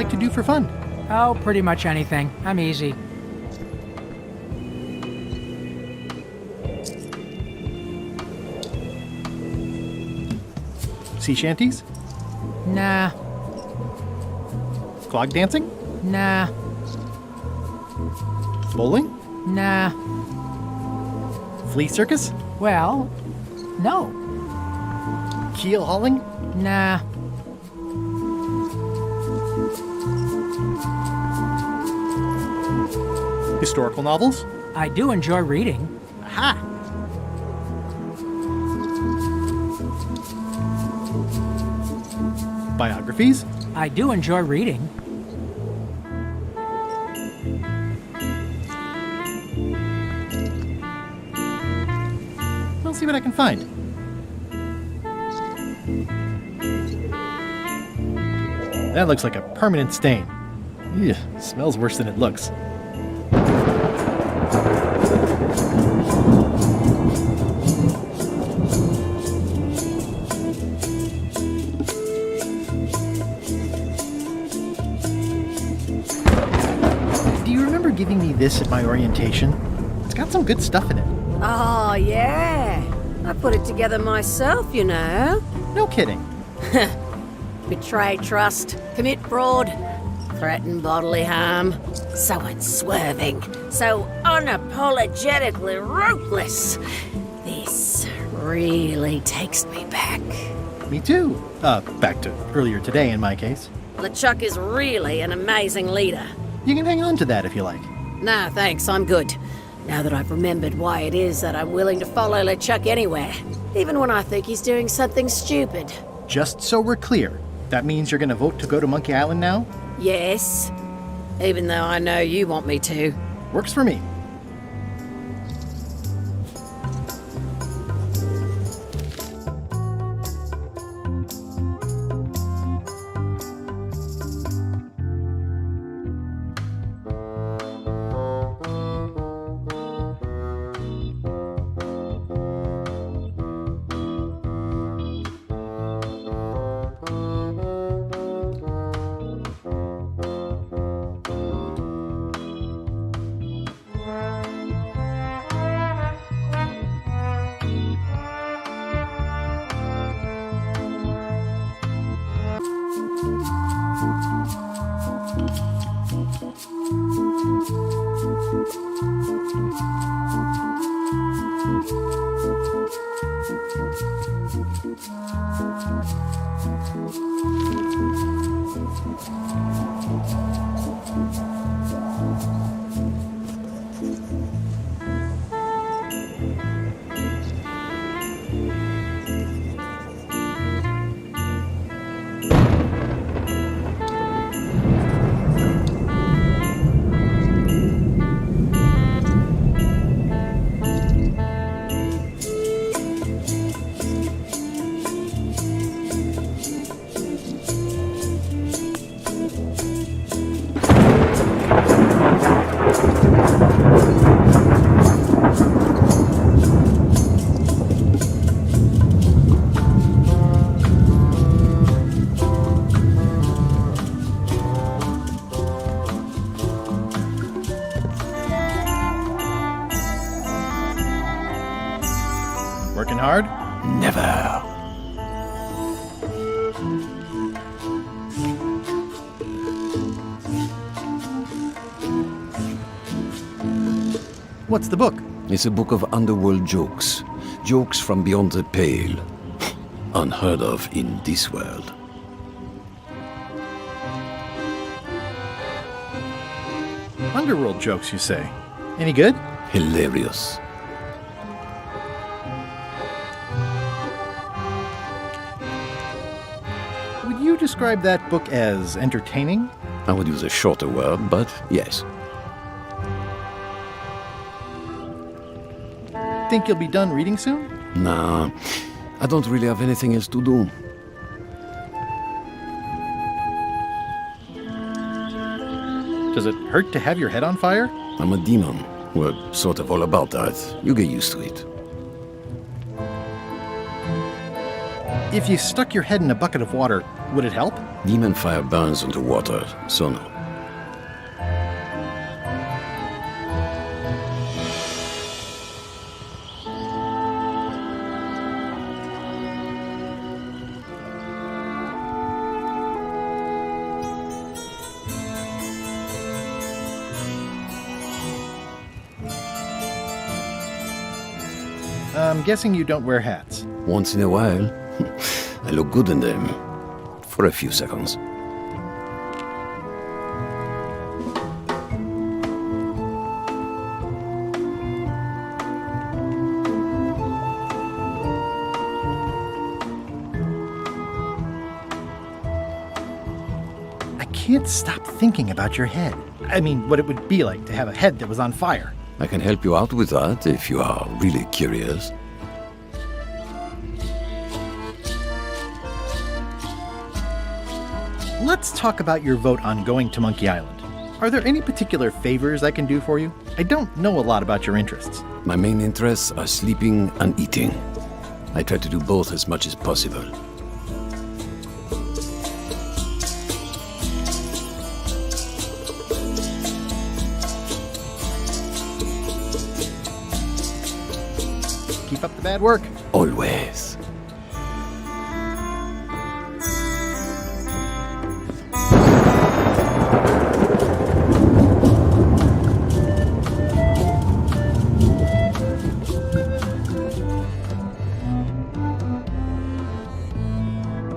like to do for fun? Oh, pretty much anything. I'm easy. Sea shanties? Nah. Clog dancing? Nah. Bowling? Nah. Flea circus? Well, no. Keel hauling? Nah. Historical novels? I do enjoy reading. Aha! Biographies? I do enjoy reading. I'll see what I can find. That looks like a permanent stain. Ew, smells worse than it looks. Do you remember giving me this at my orientation? It's got some good stuff in it. Oh, yeah. I put it together myself, you know. No kidding. Betray trust, commit fraud, threaten bodily harm. So unswerving, so unapologetically ruthless. This really takes me back. Me too. Back to earlier today in my case. LeChuck is really an amazing leader. You can hang on to that if you like. Nah, thanks, I'm good. Now that I've remembered why it is that I'm willing to follow LeChuck anywhere, even when I think he's doing something stupid. Just so we're clear, that means you're gonna vote to go to Monkey Island now? Yes, even though I know you want me to. Works for me. Working hard? Never. What's the book? It's a book of underworld jokes. Jokes from beyond the pale. Unheard of in this world. Underworld jokes, you say? Any good? Hilarious. Would you describe that book as entertaining? I would use a shorter word, but yes. Think you'll be done reading soon? Nah, I don't really have anything else to do. Does it hurt to have your head on fire? I'm a demon. We're sort of all about that. You get used to it. If you stuck your head in a bucket of water, would it help? Demon fire burns underwater, so no. I'm guessing you don't wear hats. Once in a while, I look good in them. For a few seconds. I can't stop thinking about your head. I mean, what it would be like to have a head that was on fire. I can help you out with that if you are really curious. Let's talk about your vote on going to Monkey Island. Are there any particular favors I can do for you? I don't know a lot about your interests. My main interests are sleeping and eating. I try to do both as much as possible. Keep up the bad work. Always.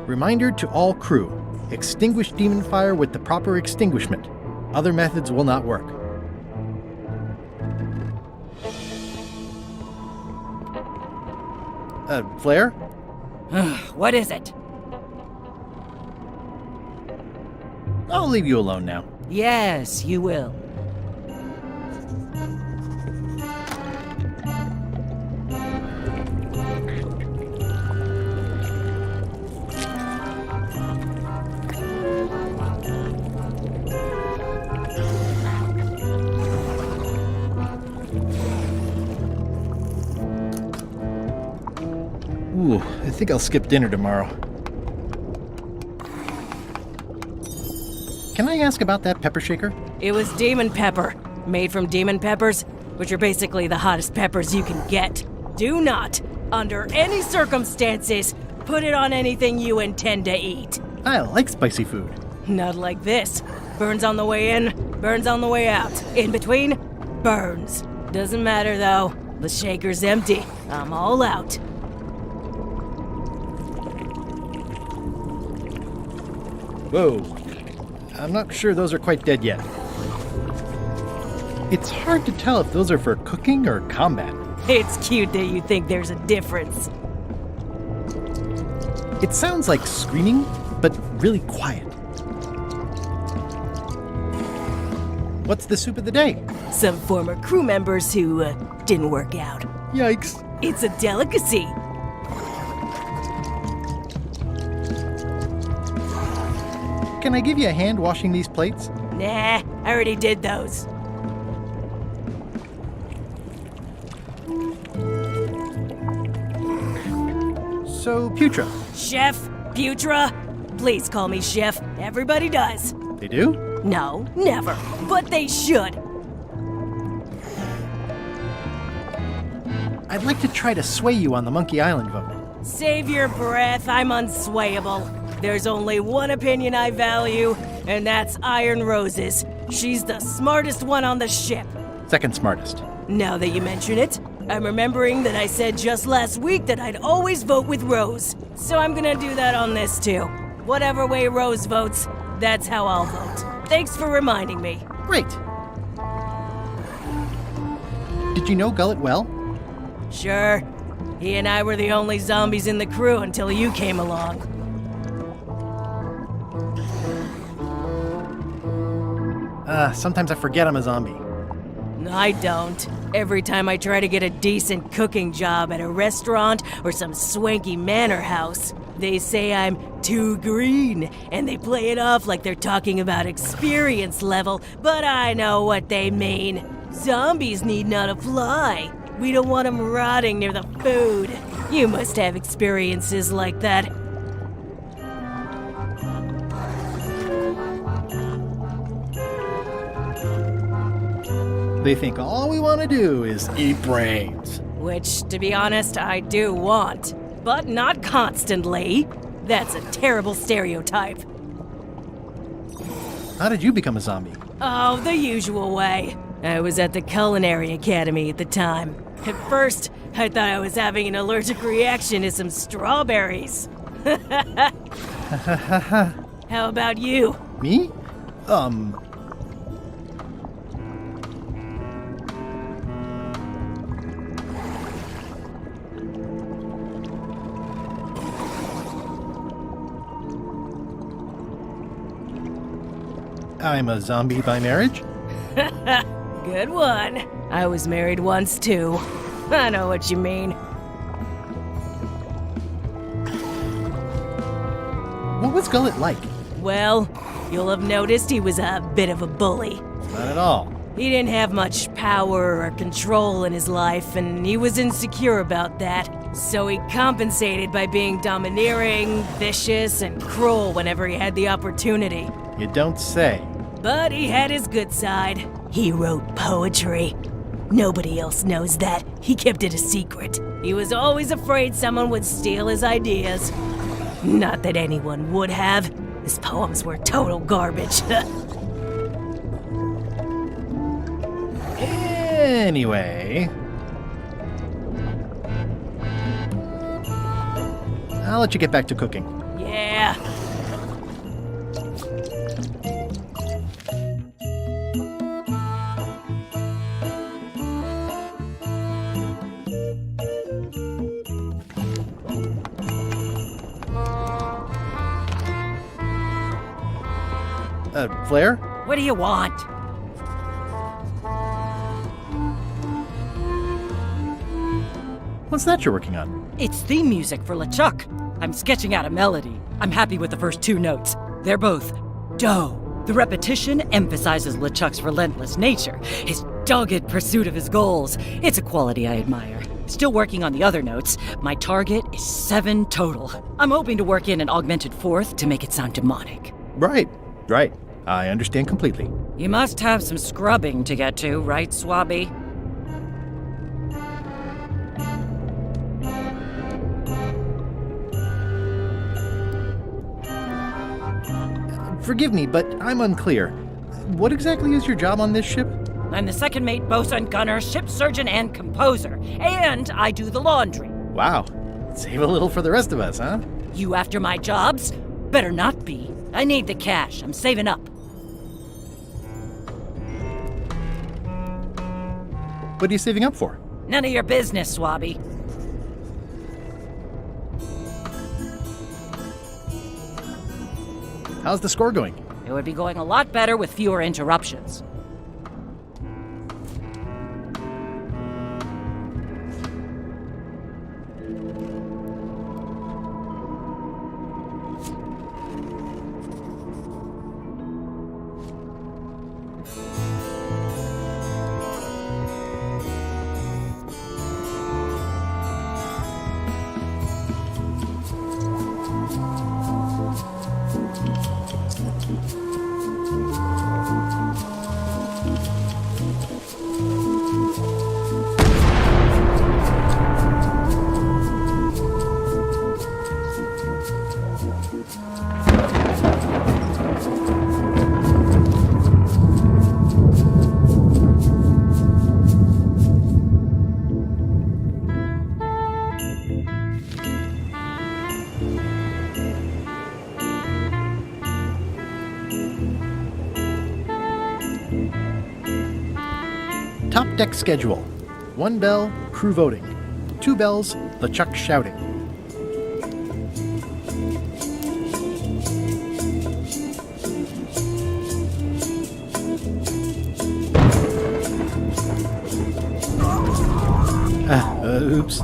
Reminder to all crew. Extinguish demon fire with the proper extinguishment. Other methods will not work. Flare? What is it? I'll leave you alone now. Yes, you will. Ooh, I think I'll skip dinner tomorrow. Can I ask about that pepper shaker? It was demon pepper, made from demon peppers, which are basically the hottest peppers you can get. Do not, under any circumstances, put it on anything you intend to eat. I like spicy food. Not like this. Burns on the way in, burns on the way out. In between, burns. Doesn't matter though. The shaker's empty. I'm all out. Whoa. I'm not sure those are quite dead yet. It's hard to tell if those are for cooking or combat. It's cute that you think there's a difference. It sounds like screaming, but really quiet. What's the soup of the day? Some former crew members who didn't work out. Yikes. It's a delicacy. Can I give you a hand washing these plates? Nah, I already did those. So, Putra. Chef, Putra, please call me Chef. Everybody does. They do? No, never. But they should. I'd like to try to sway you on the Monkey Island vote. Save your breath, I'm unswayable. There's only one opinion I value, and that's Iron Rose's. She's the smartest one on the ship. Second smartest. Now that you mention it, I'm remembering that I said just last week that I'd always vote with Rose. So I'm gonna do that on this too. Whatever way Rose votes, that's how I'll vote. Thanks for reminding me. Great. Did you know Gullet well? Sure. He and I were the only zombies in the crew until you came along. Sometimes I forget I'm a zombie. I don't. Every time I try to get a decent cooking job at a restaurant or some swanky manor house, they say I'm too green, and they play it off like they're talking about experience level, but I know what they mean. Zombies need not apply. We don't want them rotting near the food. You must have experiences like that. They think all we want to do is eat brains. Which, to be honest, I do want. But not constantly. That's a terrible stereotype. How did you become a zombie? Oh, the usual way. I was at the Culinary Academy at the time. At first, I thought I was having an allergic reaction to some strawberries. How about you? Me? I'm a zombie by marriage? Good one. I was married once, too. I know what you mean. What was Gullet like? Well, you'll have noticed he was a bit of a bully. Not at all. He didn't have much power or control in his life, and he was insecure about that. So he compensated by being domineering, vicious, and cruel whenever he had the opportunity. You don't say. But he had his good side. He wrote poetry. Nobody else knows that. He kept it a secret. He was always afraid someone would steal his ideas. Not that anyone would have. His poems were total garbage. Anyway, I'll let you get back to cooking. Yeah. Flair? What do you want? What's that you're working on? It's theme music for LeChuck. I'm sketching out a melody. I'm happy with the first two notes. They're both dough. The repetition emphasizes LeChuck's relentless nature, his dogged pursuit of his goals. It's a quality I admire. Still working on the other notes. My target is 7 total. I'm hoping to work in an augmented fourth to make it sound demonic. Right. I understand completely. You must have some scrubbing to get to, right, Swabby? Forgive me, but I'm unclear. What exactly is your job on this ship? I'm the second mate, bosun, gunner, ship surgeon, and composer. And I do the laundry. Wow. Save a little for the rest of us, huh? You after my jobs? Better not be. I need the cash. I'm saving up. What are you saving up for? None of your business, Swabby. How's the score going? It would be going a lot better with fewer interruptions. Top deck schedule. 1 bell, crew voting. 2 bells, LeChuck shouting. Oops.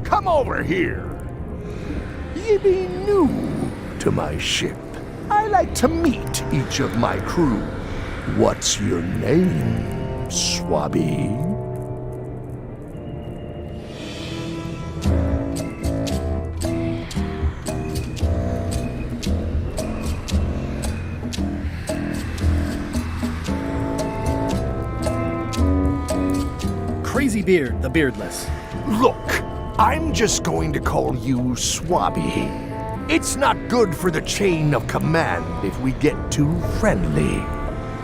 come over here. Ye be new to my ship. I like to meet each of my crew. What's your name, Swabby? Crazy Beard, the beardless. Look, I'm just going to call you Swabby. It's not good for the chain of command if we get too friendly.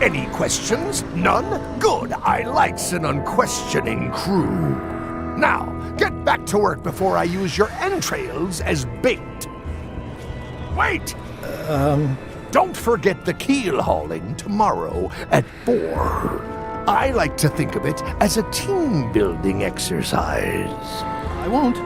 Any questions? None? Good. I likes an unquestioning crew. Now, get back to work before I use your entrails as bait. Wait! Don't forget the keel hauling tomorrow at 4. I like to think of it as a team-building exercise. I won't.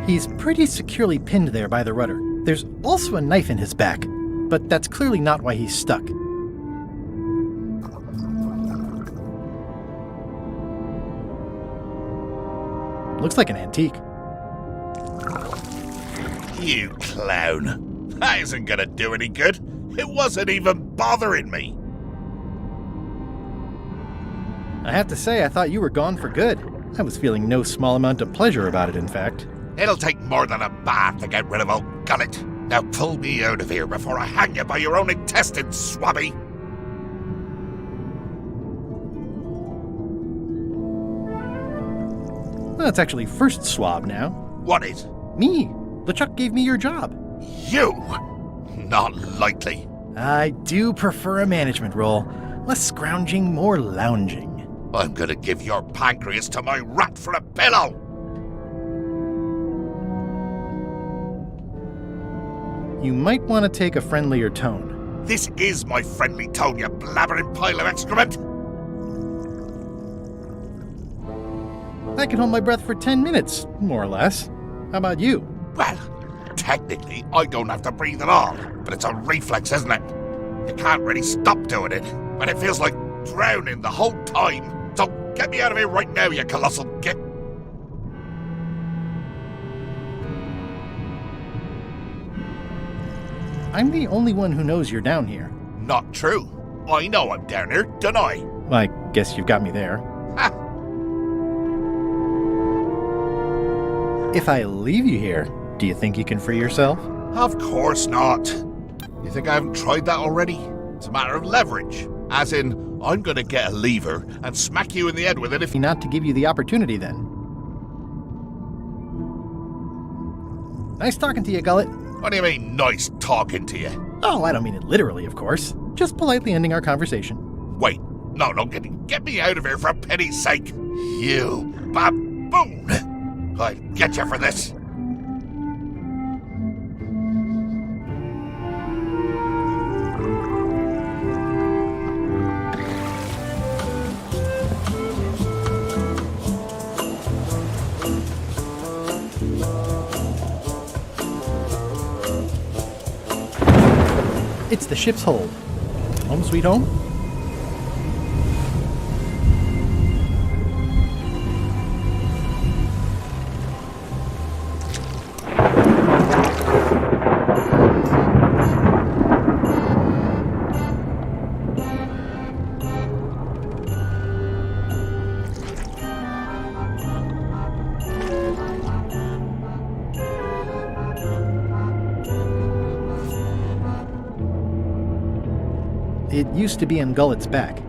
He's pretty securely pinned there by the rudder. There's also a knife in his back, but that's clearly not why he's stuck. Looks like an antique. You clown. That isn't gonna do any good. It wasn't even bothering me. I have to say, I thought you were gone for good. I was feeling no small amount of pleasure about it, in fact. It'll take more than a bath to get rid of old Gullet. Now pull me out of here before I hang you by your own intestines, Swabby. Well, it's actually first swab now. What is? Me. LeChuck gave me your job. You? Not likely. I do prefer a management role. Less scrounging, more lounging. I'm gonna give your pancreas to my rat for a pillow! You might want to take a friendlier tone. This is my friendly tone, you blabbering pile of excrement! I can hold my breath for 10 minutes, more or less. How about you? Well, technically, I don't have to breathe at all, but it's a reflex, isn't it? You can't really stop doing it, but it feels like drowning the whole time. So get me out of here right now, you colossal git! I'm the only one who knows you're down here. Not true. I know I'm down here, don't I? Well, I guess you've got me there. Ha! If I leave you here, do you think you can free yourself? Of course not. You think I haven't tried that already? It's a matter of leverage. As in, I'm gonna get a lever and smack you in the head with it if... Not to give you the opportunity, then. Nice talking to you, Gullet. What do you mean, nice talking to you? Oh, I don't mean it literally, of course. Just politely ending our conversation. Wait, no, get me out of here for pity's sake. You baboon! I'll get you for this. It's the ship's hold. Home sweet home? It used to be in Gullet's back.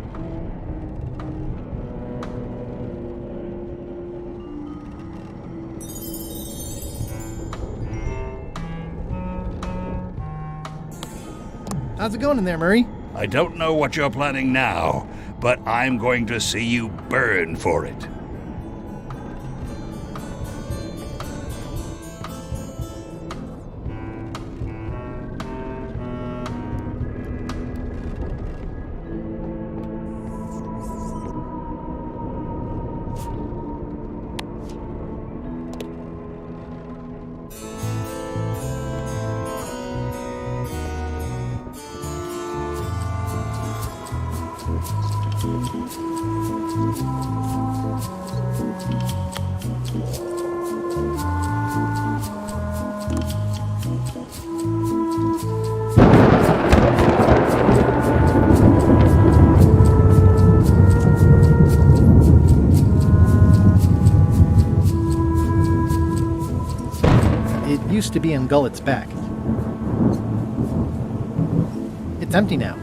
How's it going in there, Murray? I don't know what you're planning now, but I'm going to see you burn for it. It used to be in Gullet's back. It's empty now.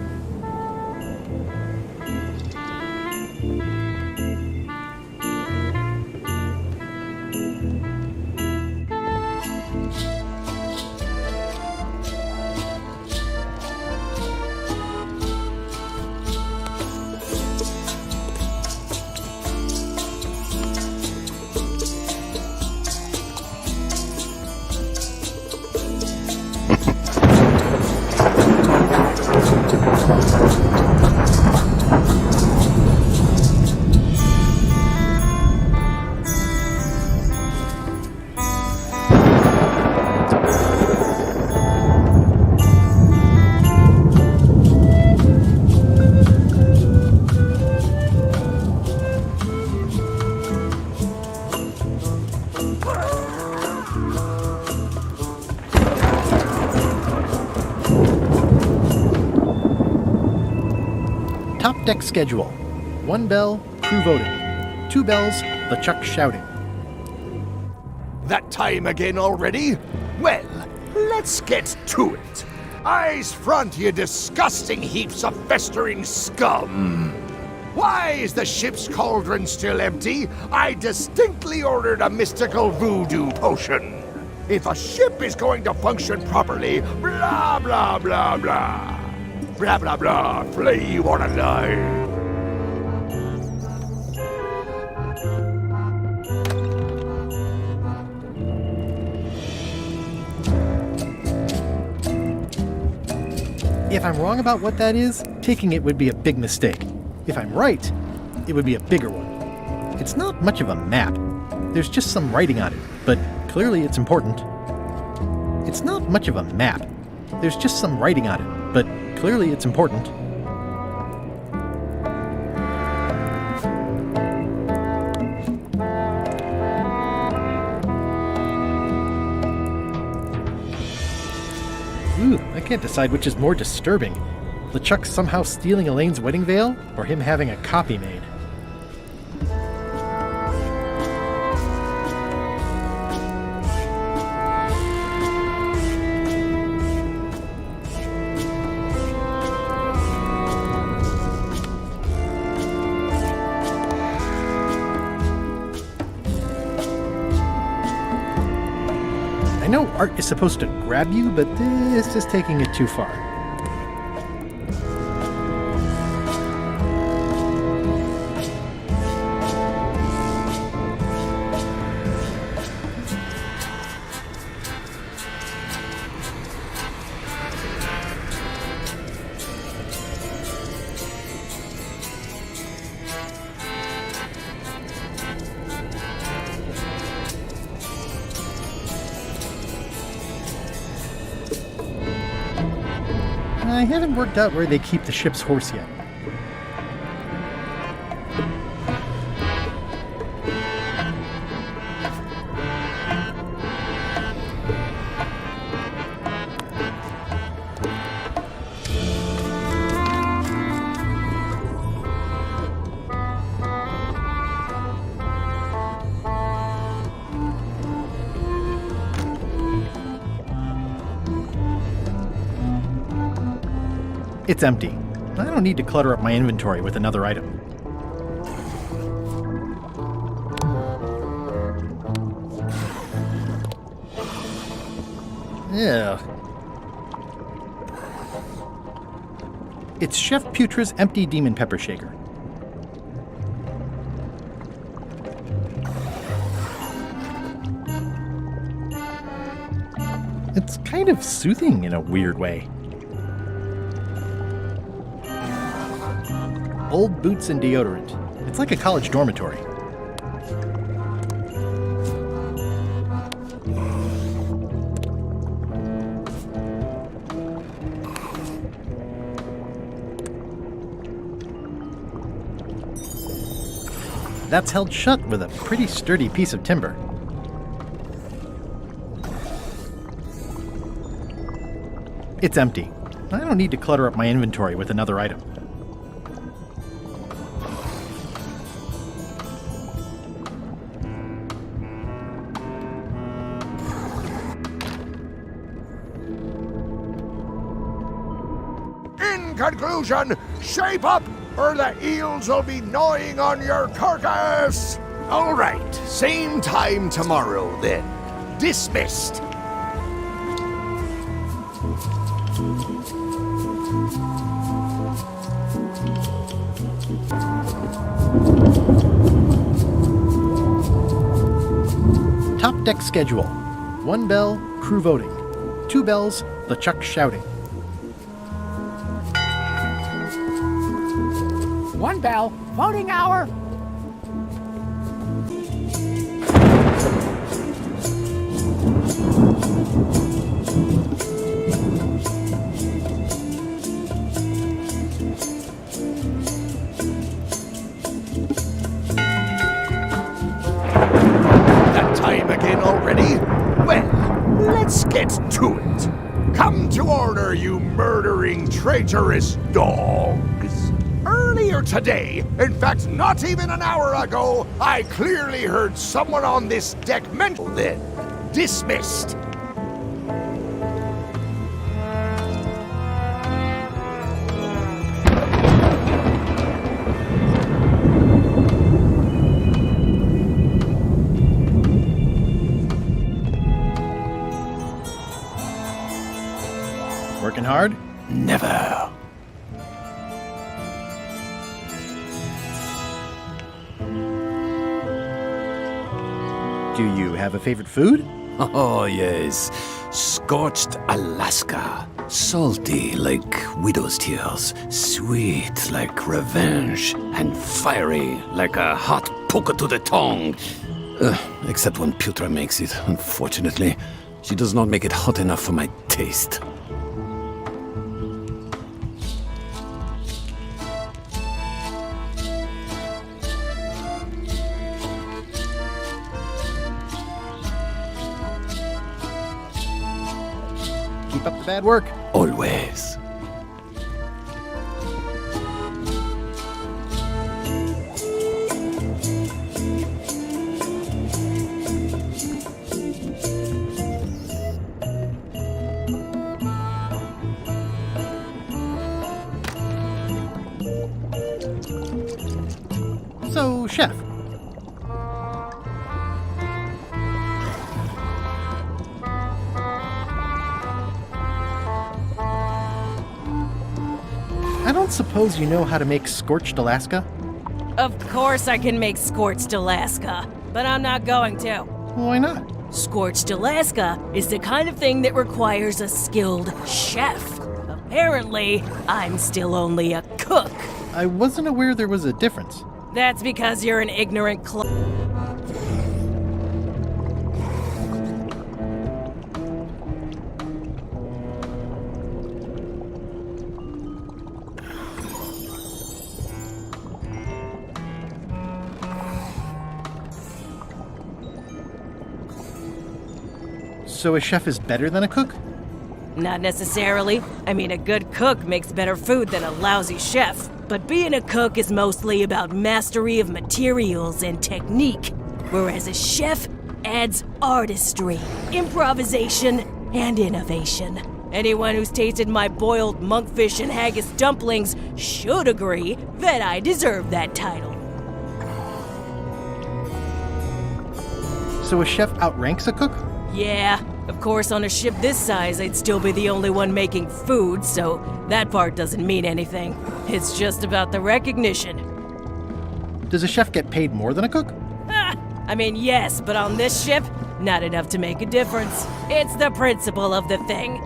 Top deck schedule. 1 bell, crew voting. 2 bells, LeChuck shouting. That time again already? Well, let's get to it. Eyes front, you disgusting heaps of festering scum! Why is the ship's cauldron still empty? I distinctly ordered a mystical voodoo potion. If a ship is going to function properly, blah blah blah blah. Blah blah blah, flay you wanna die. If I'm wrong about what that is, taking it would be a big mistake. If I'm right, it would be a bigger one. It's not much of a map. There's just some writing on it, but clearly it's important. It's not much of a map. There's just some writing on it, but clearly it's important. Ooh, I can't decide which is more disturbing. LeChuck somehow stealing Elaine's wedding veil, or him having a copy made. I know art is supposed to grab you, but this is taking it too far. I haven't worked out where they keep the ship's horse yet. It's empty. I don't need to clutter up my inventory with another item. Yeah. It's Chef Putra's empty demon pepper shaker. It's kind of soothing in a weird way. Old boots and deodorant. It's like a college dormitory. That's held shut with a pretty sturdy piece of timber. It's empty. I don't need to clutter up my inventory with another item. In conclusion, shape up, or the eels will be gnawing on your carcass! All right, same time tomorrow then. Dismissed. Top deck schedule. 1 bell, crew voting. 2 bells, LeChuck shouting. 1 bell, voting hour. That time again already? Well, let's get to it. Come to order, you murdering, traitorous dogs. Earlier today, in fact, not even an hour ago, I clearly heard someone on this deck mention then. Dismissed. Working hard? Never. Do you have a favorite food? Oh, yes. Scorched Alaska. Salty like widow's tears. Sweet like revenge. And fiery like a hot poker to the tongue. Except when Putra makes it, unfortunately. She does not make it hot enough for my taste. Keep up the bad work. Always. So, Chef. I don't suppose you know how to make scorched Alaska? Of course I can make scorched Alaska, but I'm not going to. Why not? Scorched Alaska is the kind of thing that requires a skilled chef. Apparently, I'm still only a cook. I wasn't aware there was a difference. That's because you're an ignorant So a chef is better than a cook? Not necessarily. I mean, a good cook makes better food than a lousy chef. But being a cook is mostly about mastery of materials and technique, whereas a chef adds artistry, improvisation, and innovation. Anyone who's tasted my boiled monkfish and haggis dumplings should agree that I deserve that title. So a chef outranks a cook? Yeah, of course on a ship this size I'd still be the only one making food, so that part doesn't mean anything. It's just about the recognition. Does a chef get paid more than a cook? I mean, yes, but on this ship, not enough to make a difference. It's the principle of the thing.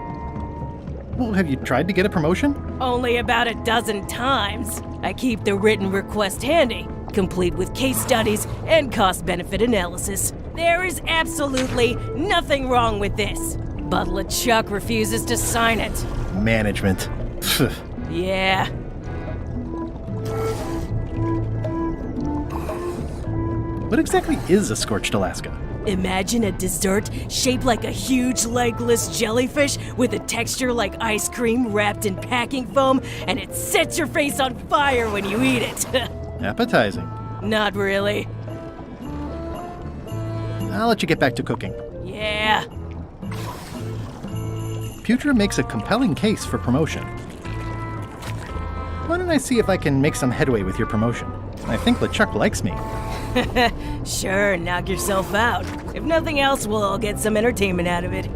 Well, have you tried to get a promotion? Only about a dozen times. I keep the written request handy, complete with case studies and cost-benefit analysis. There is absolutely nothing wrong with this. But LeChuck refuses to sign it. Management. Yeah. What exactly is a scorched Alaska? Imagine a dessert shaped like a huge legless jellyfish with a texture like ice cream wrapped in packing foam, and it sets your face on fire when you eat it. Appetizing. Not really. I'll let you get back to cooking. Yeah. Putra makes a compelling case for promotion. Why don't I see if I can make some headway with your promotion? I think LeChuck likes me. Sure, knock yourself out. If nothing else, we'll all get some entertainment out of it.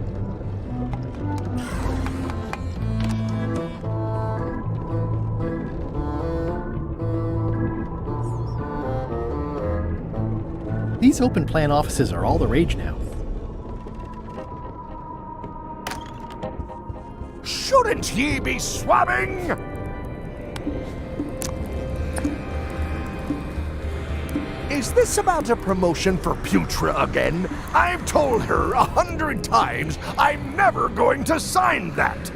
These open plan offices are all the rage now. Shouldn't ye be swabbing? Is this about a promotion for Putra again? I've told her 100 times I'm never going to sign that.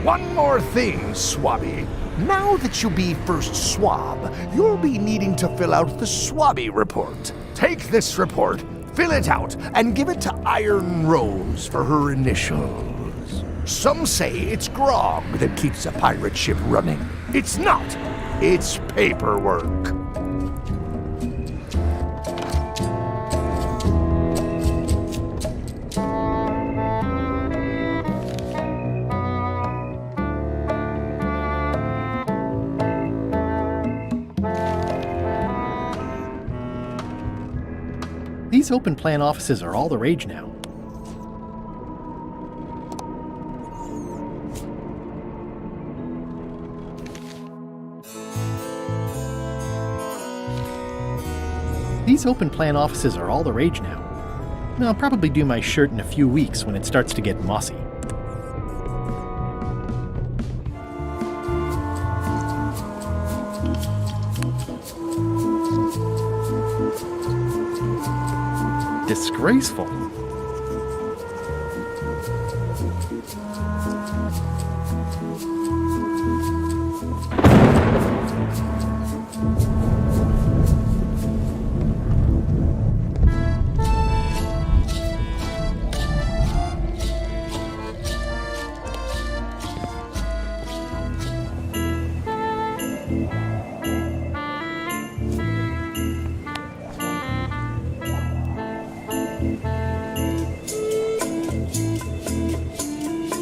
One more thing, Swabby. Now that you be first swab, you'll be needing to fill out the Swabby report. Take this report, fill it out, and give it to Iron Rose for her initials. Some say it's grog that keeps a pirate ship running. It's not. It's paperwork. These open plan offices are all the rage now. These open plan offices are all the rage now. I'll probably do my shirt in a few weeks when it starts to get mossy. Disgraceful.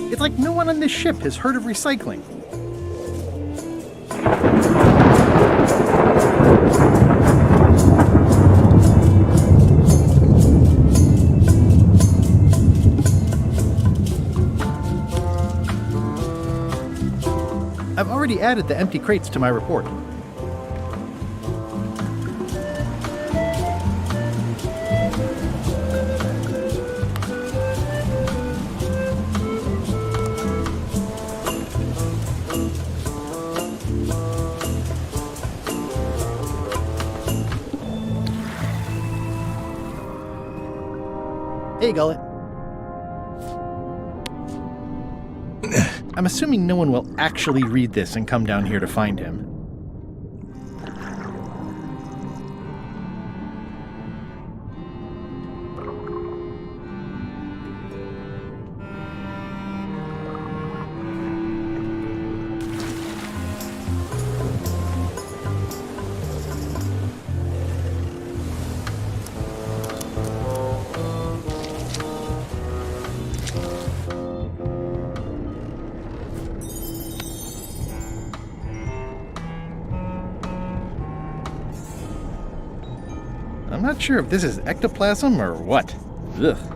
It's like no one on this ship has heard of recycling. I've already added the empty crates to my report. Hey, Gullet. I'm assuming no one will actually read this and come down here to find him. I'm not sure if this is ectoplasm or what. Ugh.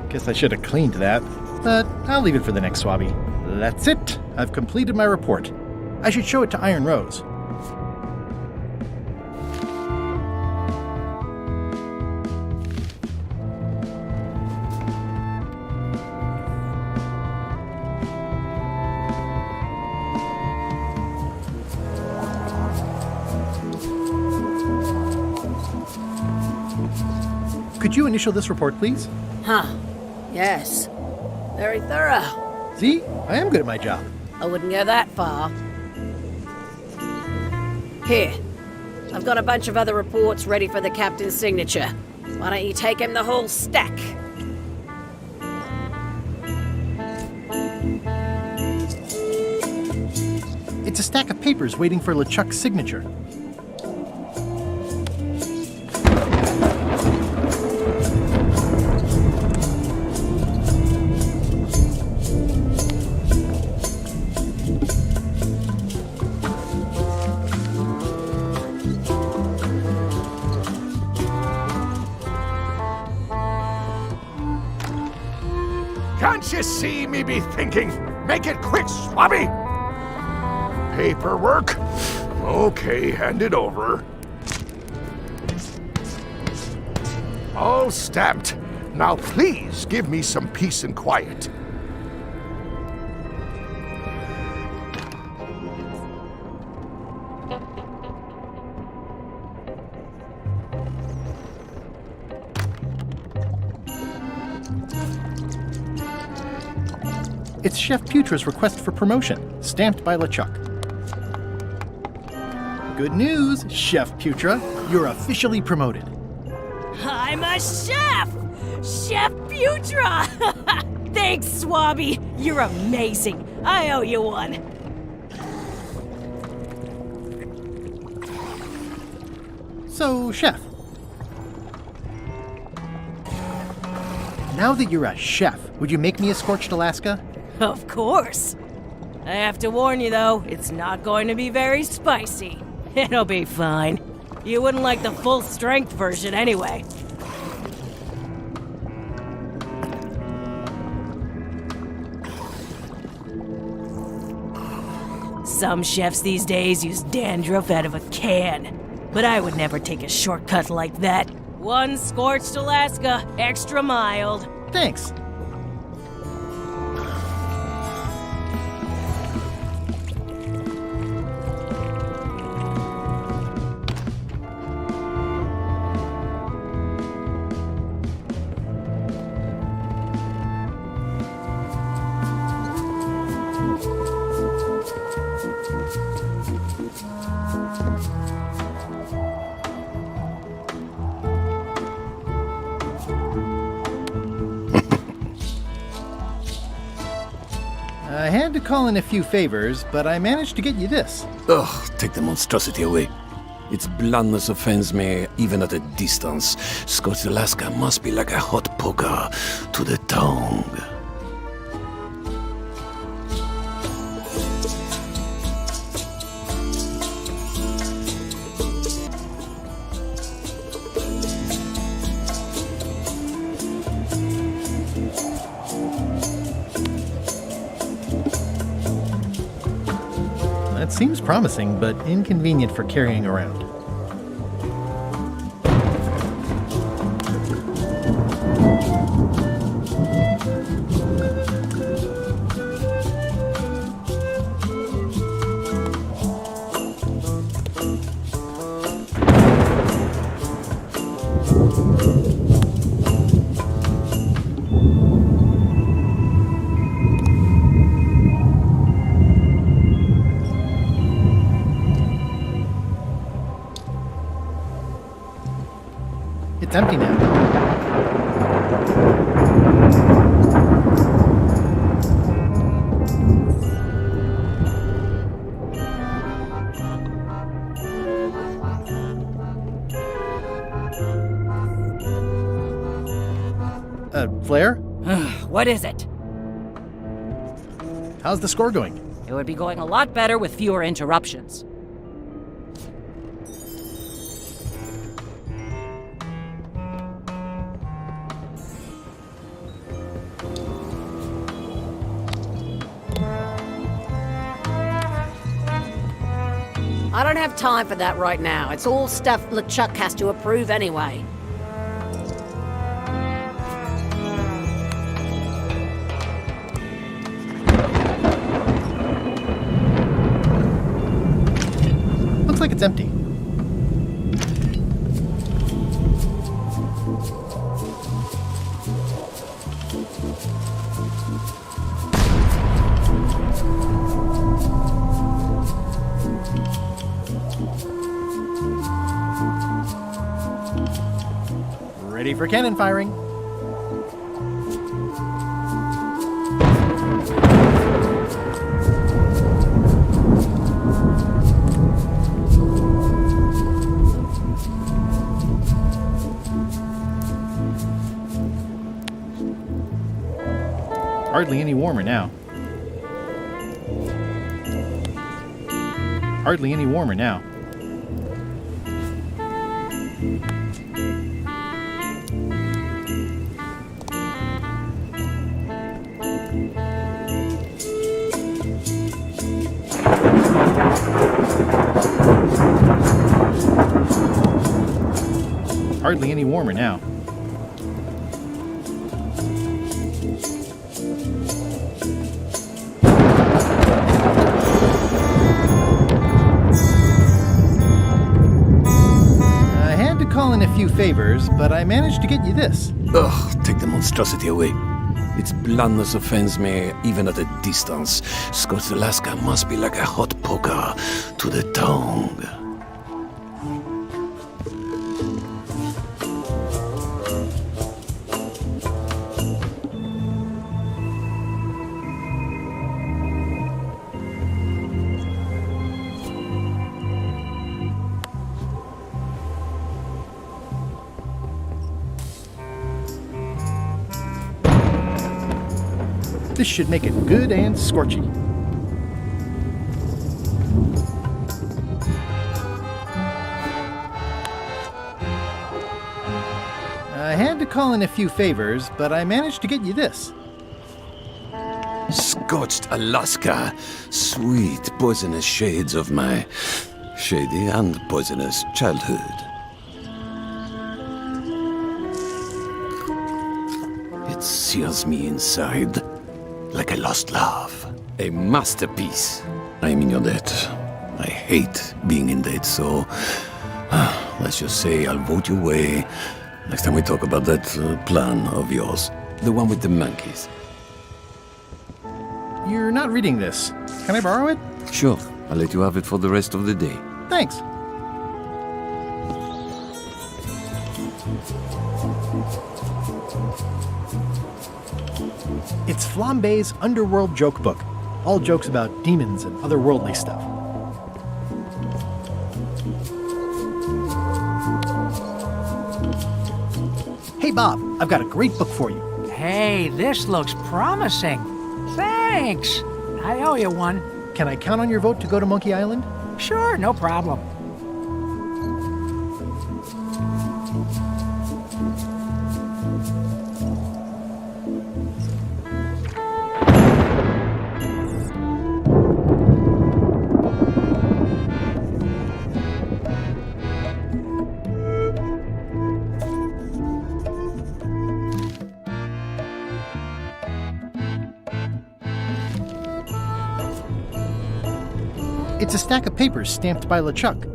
Guess I should have cleaned that, but I'll leave it for the next swabby. That's it. I've completed my report. I should show it to Iron Rose. Could you initial this report, please? Huh. Yes. Very thorough. See? I am good at my job. I wouldn't go that far. Here. I've got a bunch of other reports ready for the captain's signature. Why don't you take him the whole stack? It's a stack of papers waiting for LeChuck's signature. Can't you see me be thinking? Make it quick, Swabby! Paperwork? Okay, hand it over. All stamped. Now please give me some peace and quiet. It's Chef Putra's request for promotion, stamped by LeChuck. Good news, Chef Putra. You're officially promoted. I'm a chef! Chef Putra! Thanks, Swabby. You're amazing. I owe you one. So, Chef. Now that you're a chef, would you make me a scorched Alaska? Of course. I have to warn you, though, it's not going to be very spicy. It'll be fine. You wouldn't like the full-strength version anyway. Some chefs these days use dandruff out of a can, but I would never take a shortcut like that. One scorched Alaska, extra mild. Thanks. I had to call in a few favors, but I managed to get you this. Ugh, take the monstrosity away. Its blandness offends me, even at a distance. Scorched Alaska must be like a hot poker to the tongue. That seems promising, but inconvenient for carrying around. It's empty now. What is it? How's the score going? It would be going a lot better with fewer interruptions. I don't have time for that right now. It's all stuff LeChuck has to approve anyway. Looks like it's empty. Ready for cannon firing. Hardly any warmer now. Hardly any warmer now. Hardly any warmer now. I had to call in a few favors, but I managed to get you this. Ugh, take the monstrosity away. Its blandness offends me, even at a distance. Scorched Alaska must be like a hot poker to the tongue. This should make it good and scorchy. I had to call in a few favors, but I managed to get you this. Scorched Alaska, sweet poisonous shades of my shady and poisonous childhood. It sears me inside like a lost love. A masterpiece. I am in your debt. I hate being in debt, so let's just say I'll vote your way next time we talk about that plan of yours. The one with the monkeys. You're not reading this. Can I borrow it? Sure, I'll let you have it for the rest of the day. Thanks. It's Flambe's Underworld Joke Book. All jokes about demons and otherworldly stuff. Hey Bob, I've got a great book for you. Hey, this looks promising. Thanks. I owe you one. Can I count on your vote to go to Monkey Island? Sure, no problem. It's a stack of papers stamped by LeChuck.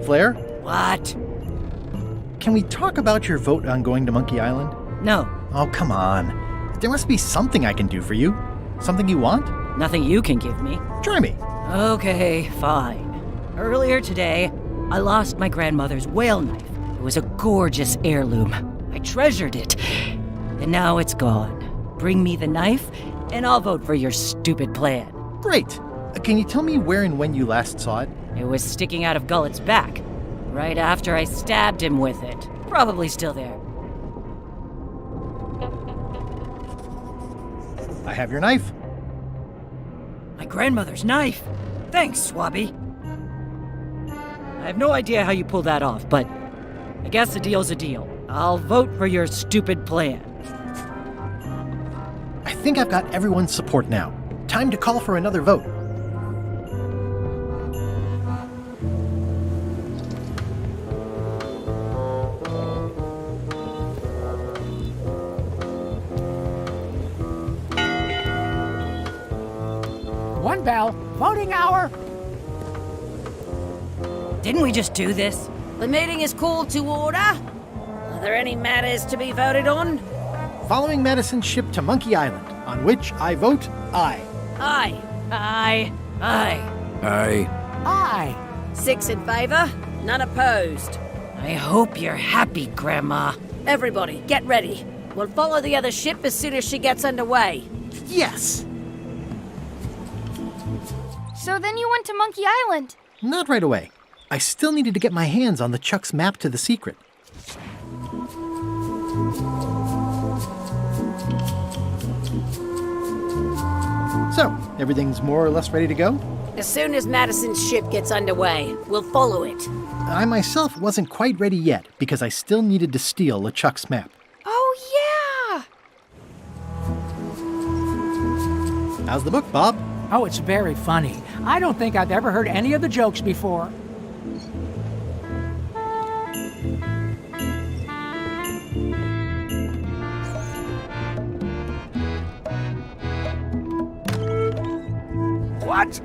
Flair? What? Can we talk about your vote on going to Monkey Island? No, Oh, come on. There must be something I can do for you. Something you want? nothing you can give me. Try me. Okay, fine. Earlier today, I lost my grandmother's whale knife. It was a gorgeous heirloom. I treasured it. And now it's gone. Bring me the knife, and I'll vote for your stupid plan. Great. Can you tell me where and when you last saw it? It was sticking out of Gullet's back, right after I stabbed him with it. Probably still there. I have your knife. My grandmother's knife. Thanks, Swabby. I have no idea how you pulled that off, but I guess a deal's a deal. I'll vote for your stupid plan. I think I've got everyone's support now. Time to call for another vote. One bell. Voting hour. Didn't we just do this? The meeting is called to order. Are there any matters to be voted on? Following Madison's ship to Monkey Island, on which I vote aye. Aye. Aye. Aye. Aye. 6 in favor, none opposed. I hope you're happy, Grandma. Everybody, get ready. We'll follow the other ship as soon as she gets underway. Yes! So then you went to Monkey Island. Not right away. I still needed to get my hands on the Chuck's map to the secret. So, everything's more or less ready to go? As soon as Madison's ship gets underway, we'll follow it. I myself wasn't quite ready yet because I still needed to steal LeChuck's map. Oh, yeah! How's the book, Bob? Oh, it's very funny. I don't think I've ever heard any of the jokes before. What?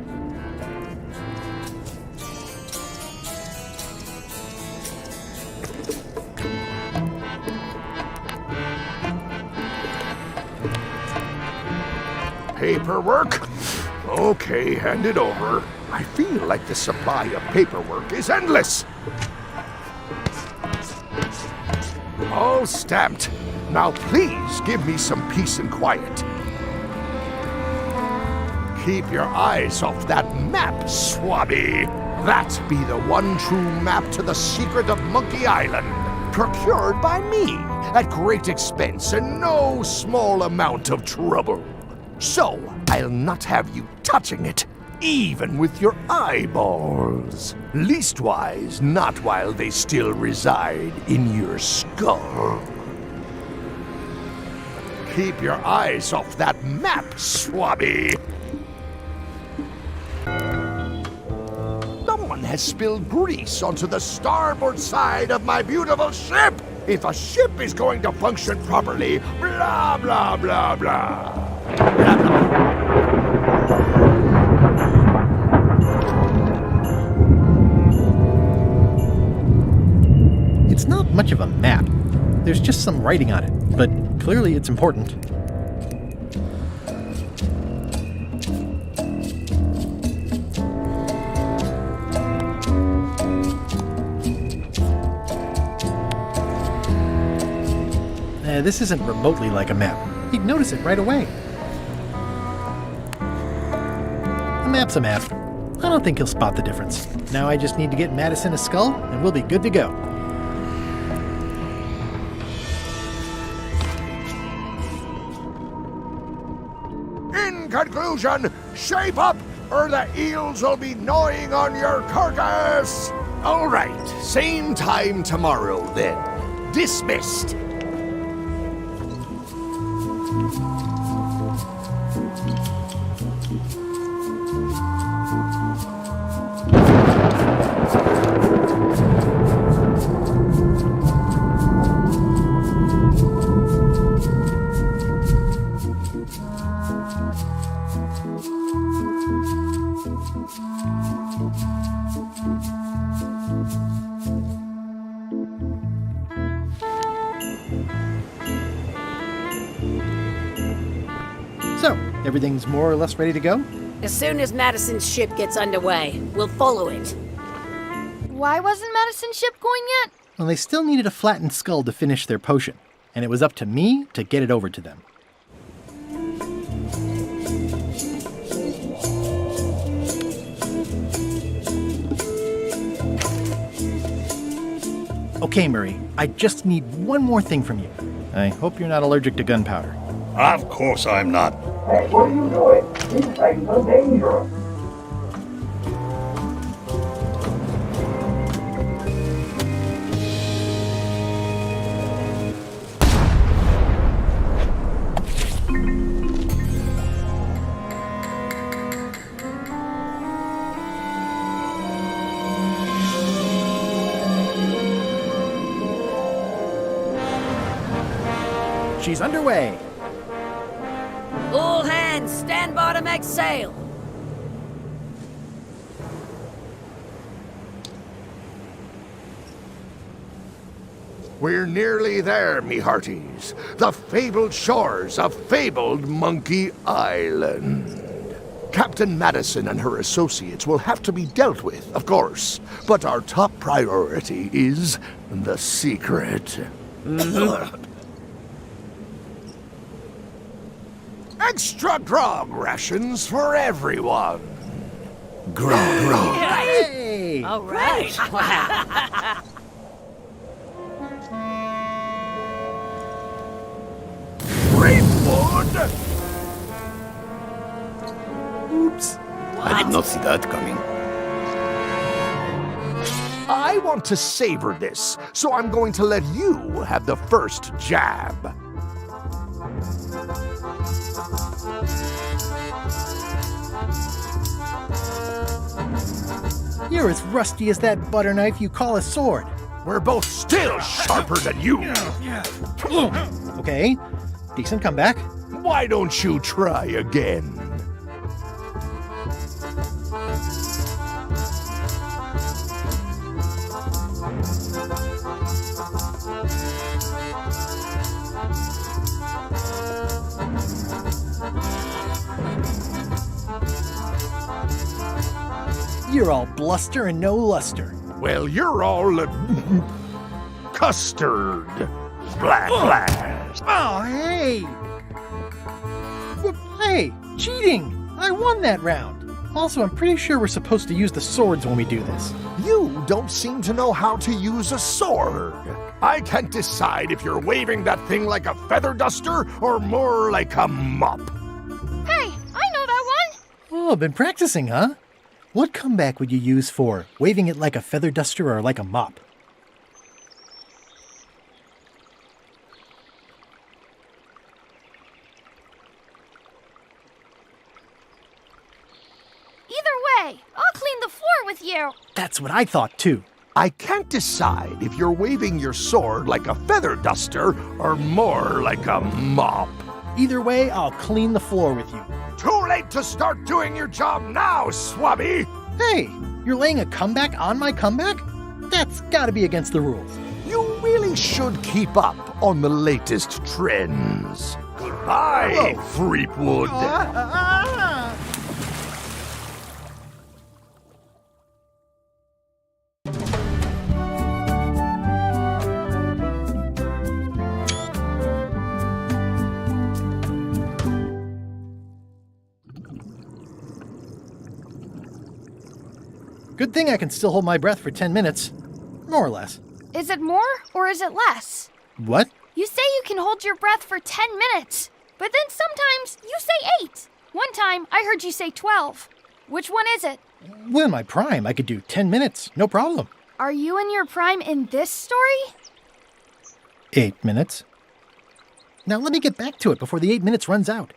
Paperwork? Okay, hand it over. I feel like the supply of paperwork is endless. All stamped. Now please give me some peace and quiet. Keep your eyes off that map, Swabby. That be the one true map to the secret of Monkey Island, procured by me at great expense and no small amount of trouble. So, I'll not have you touching it, even with your eyeballs. Leastwise, not while they still reside in your skull. Keep your eyes off that map, Swabby. Someone has spilled grease onto the starboard side of my beautiful ship. If a ship is going to function properly, blah, blah, blah, blah. Blah, blah. It's not much of a map. There's just some writing on it, but clearly it's important. This isn't remotely like a map. He'd notice it right away. A map's a map. I don't think he'll spot the difference. Now I just need to get Madison a skull, and we'll be good to go. In conclusion, shape up, or the eels will be gnawing on your carcass. All right, same time tomorrow then. Dismissed. So, everything's more or less ready to go? As soon as Madison's ship gets underway, we'll follow it. Why wasn't Madison's ship going yet? Well, they still needed a flattened skull to finish their potion, and it was up to me to get it over to them. Okay, Murray, I just need one more thing from you. I hope you're not allergic to gunpowder. Of course I'm not. Hey, what are you doing? These things are dangerous. She's underway. All hands, stand by to make sail. We're nearly there, me hearties. The fabled shores of fabled Monkey Island. Captain Madison and her associates will have to be dealt with, of course. But our top priority is the secret. Extra grog rations for everyone. Grog, grog. Hey! All right. Rainwood! Oops. I did not see that coming. I want to savor this, so I'm going to let you have the first jab. You're as rusty as that butter knife you call a sword. We're both still sharper than you. Okay, decent comeback. Why don't you try again? You're all bluster and no luster. Well, you're all custard. Blah, blah. Oh, hey! Hey, cheating! I won that round. Also, I'm pretty sure we're supposed to use the swords when we do this. You don't seem to know how to use a sword. I can't decide if you're waving that thing like a feather duster or more like a mop. Hey, I know that one! Oh, been practicing, huh? What comeback would you use for waving it like a feather duster or like a mop? Either way, I'll clean the floor with you. That's what I thought, too. I can't decide if you're waving your sword like a feather duster or more like a mop. Either way, I'll clean the floor with you. Too late to start doing your job now, Swabby! Hey, you're laying a comeback on my comeback? That's gotta be against the rules. You really should keep up on the latest trends. Goodbye, Freepwood. Good thing I can still hold my breath for 10 minutes. More or less. Is it more or is it less? What? You say you can hold your breath for 10 minutes, but then sometimes you say 8. One time I heard you say 12. Which one is it? Well, in my prime, I could do 10 minutes. No problem. Are you in your prime in this story? 8 minutes. Now let me get back to it before the 8 minutes runs out.